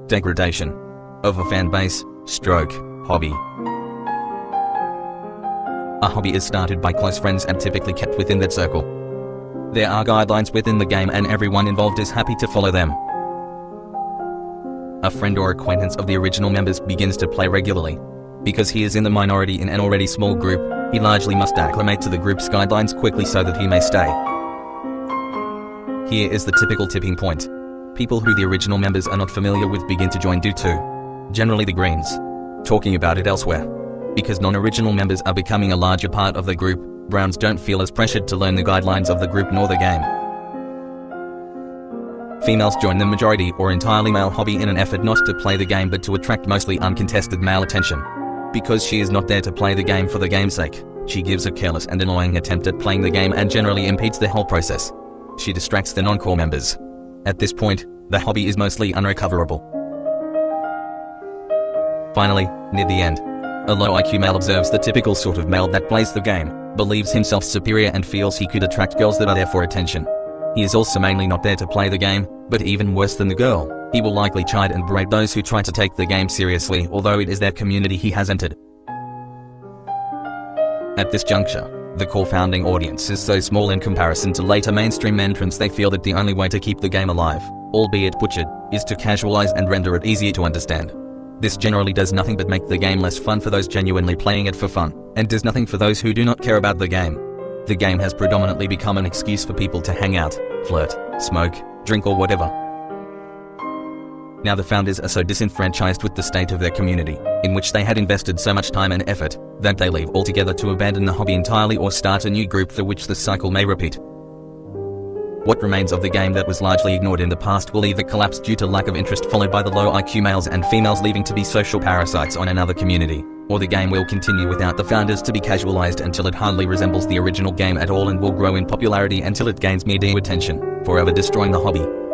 Degradation of a fan base, stroke, hobby. A hobby is started by close friends and typically kept within that circle. There are guidelines within the game and everyone involved is happy to follow them. A friend or acquaintance of the original members begins to play regularly. Because he is in the minority in an already small group, he largely must acclimate to the group's guidelines quickly so that he may stay. Here is the typical tipping point. People who the original members are not familiar with begin to join due to, generally the Greens, talking about it elsewhere. Because non-original members are becoming a larger part of the group, Browns don't feel as pressured to learn the guidelines of the group nor the game. Females join the majority or entirely male hobby in an effort not to play the game but to attract mostly uncontested male attention. Because she is not there to play the game for the game's sake, she gives a careless and annoying attempt at playing the game and generally impedes the whole process. She distracts the non-core members. At this point, the hobby is mostly unrecoverable. Finally, near the end, a low IQ male observes the typical sort of male that plays the game, believes himself superior and feels he could attract girls that are there for attention. He is also mainly not there to play the game, but even worse than the girl, he will likely chide and berate those who try to take the game seriously although it is their community he has entered. At this juncture, the core founding audience is so small in comparison to later mainstream entrants they feel that the only way to keep the game alive, albeit butchered, is to casualize and render it easier to understand. This generally does nothing but make the game less fun for those genuinely playing it for fun, and does nothing for those who do not care about the game. The game has predominantly become an excuse for people to hang out, flirt, smoke, drink or whatever. Now the founders are so disenfranchised with the state of their community, in which they had invested so much time and effort, that they leave altogether to abandon the hobby entirely or start a new group for which the cycle may repeat. What remains of the game that was largely ignored in the past will either collapse due to lack of interest followed by the low IQ males and females leaving to be social parasites on another community, or the game will continue without the founders to be casualized until it hardly resembles the original game at all and will grow in popularity until it gains media attention, forever destroying the hobby.